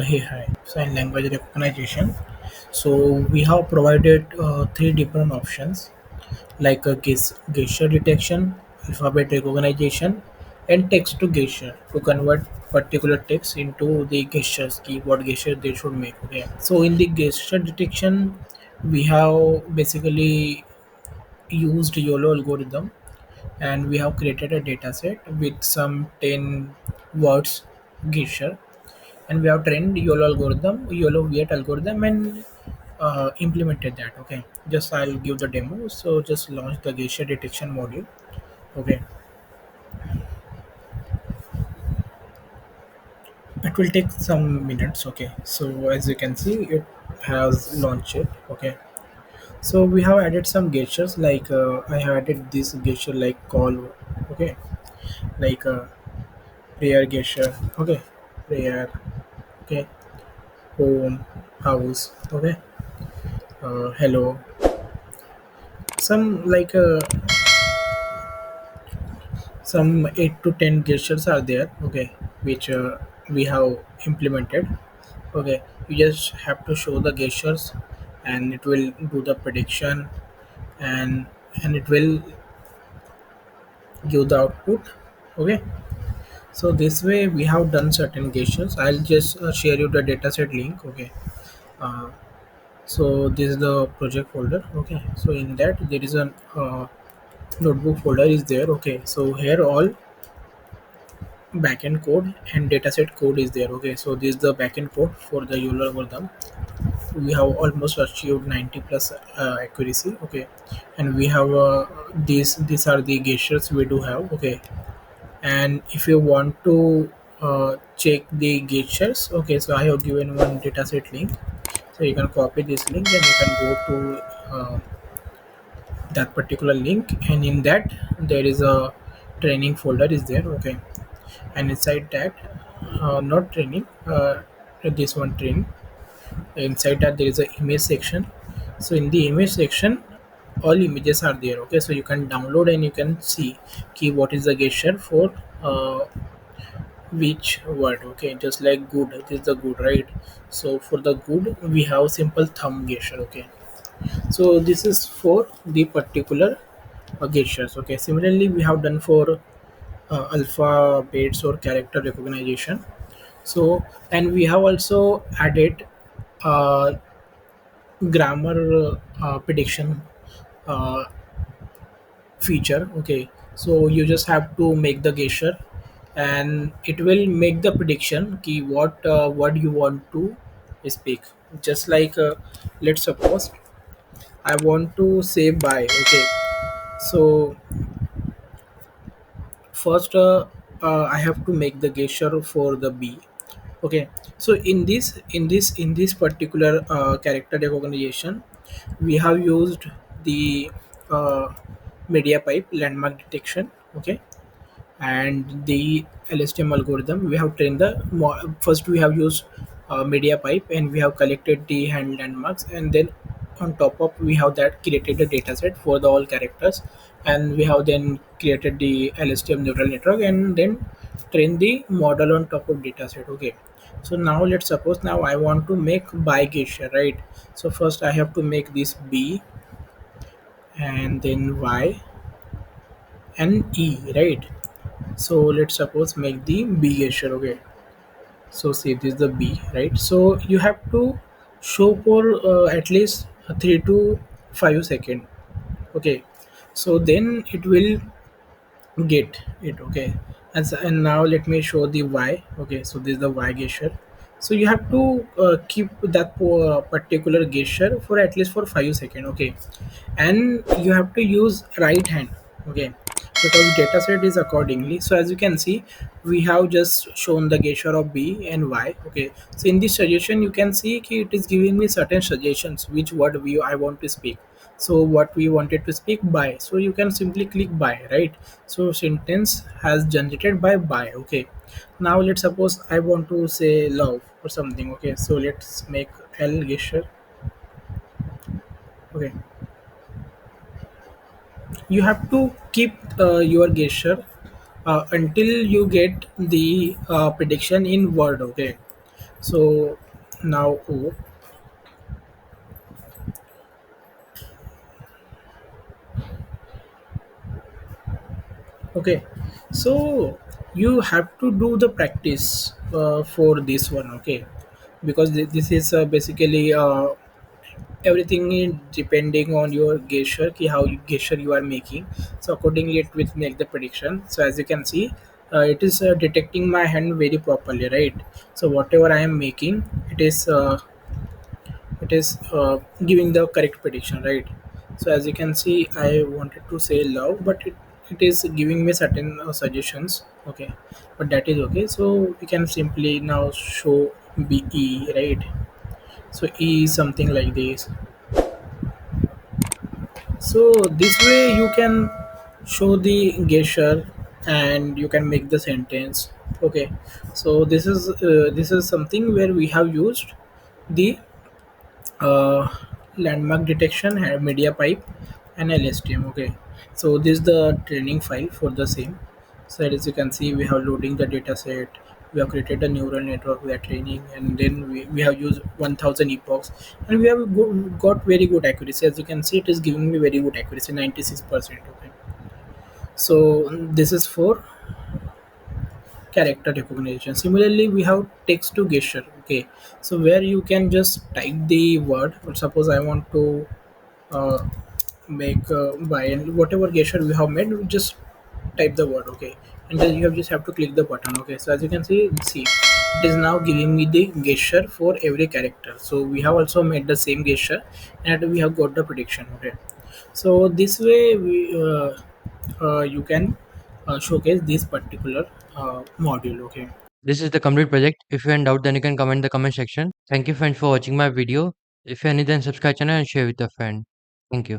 Hey, hi. Sign language recognition. So we have provided three different options like a gesture detection, alphabet recognition, and text to gesture to convert particular text into the gestures, keyboard gesture they should make. Okay. So in the gesture detection, we have basically used YOLO algorithm, and we have created a dataset with some 10 words gesture, and we have trained YOLO weight algorithm, and implemented that. Okay, just I'll give the demo. So just launch the gesture detection module. Okay, it will take some minutes. Okay, so as you can see, it has launched it. Okay, so we have added some gestures like I have added this gesture like call. Okay, like prayer gesture. Okay, prayer. Okay, home, house. Okay, hello. Some like some 8 to 10 gestures are there. Okay, which we have implemented. Okay, you just have to show the gestures, and it will do the prediction, and it will give the output. Okay, so this way we have done certain gestures. I'll just share you the dataset link. Okay, uh, so this is the project folder. Okay, so in that there is a notebook folder is there. Okay, so here all backend code and dataset code is there. Okay, so this is the backend code for the Euler algorithm. We have almost achieved 90 plus accuracy. Okay, and we have these are the gestures we do have. Okay, and if you want to check the gestures, okay, so I have given one dataset link, so you can copy this link and you can go to that particular link, and in that there is a training folder is there. Okay, and inside that not training this one training, inside that there is a image section. So in the image section all images are there. Okay, so you can download and you can see key what is the gesture for uh, which word. Okay, just like good, this is the good, right? So for the good we have simple thumb gesture. Okay, so this is for the particular gestures. Okay, similarly we have done for alphabets or character recognition. So, and we have also added uh, grammar prediction uh, feature. Okay, so you just have to make the gesture, and it will make the prediction key what you want to speak. Just like let's suppose I want to say bye. Okay, so first I have to make the gesture for the b. Okay, so in this particular character recognition, we have used the uh, media pipe landmark detection. Okay, and the LSTM algorithm we have trained first we have used media pipe, and we have collected the hand landmarks, and then on top of we have that created a data set for the all characters, and we have then created the LSTM neural network, and then train the model on top of data set. Okay, so now let's suppose now I want to make by gesture, right? So first I have to make this b, and then y and e, right? So let's suppose make the b gesture. Okay, so see this is the b, right? So you have to show for at least 3 to 5 second. Okay, so then it will get it. Okay, and now let me show the y. Okay, so this is the y gesture. So you have to keep that particular gesture for at least for 5 second. Okay, and you have to use right hand. Okay, because data set is accordingly. So as you can see, we have just shown the gesture of b and y. Okay, so in this suggestion you can see ki it is giving me certain suggestions which word we I want to speak. So what we wanted to speak by, so you can simply click by, right? So sentence has generated by. Okay, now let's suppose I want to say love or something. Okay, so let's make l gesture. Okay, you have to keep your gesture until you get the prediction in word. Okay, So now O. Okay, so you have to do the practice for this one. Okay, because this is basically everything is depending on your gesture ki how gesture you are making. So accordingly it will make the prediction. So as you can see, it is detecting my hand very properly, right? So whatever I am making, it is giving the correct prediction, right? So as you can see, I wanted to say love, but it is giving me certain suggestions. Okay, but that is okay. So we can simply now show be, right? So E is something like this. So this way you can show the gesture and you can make the sentence. Okay, so this is something where we have used the uh, landmark detection, media pipe, and LSTM. Okay, so this is the training file for the same. So as you can see, we have loading the data set. We have created a neural network. We are training, and then we have used 1000 epochs, and we have got very good accuracy. As you can see, it is giving me very good accuracy, 96%. Okay, so this is for character recognition. Similarly, we have text to gesture. Okay, so where you can just type the word. Suppose I want to uh, make buy, and whatever gesture we have made, we just type the word. Okay, and then you have just have to click the button. Okay, so as you can see it is now giving me the gesture for every character. So we have also made the same gesture and we have got the prediction. Okay, so this way you can showcase this particular module. Okay. This is the complete project. If you're in doubt, then you can comment in the comment section. Thank you friends for watching my video. If you're new, then subscribe channel and share with your friend. Thank you.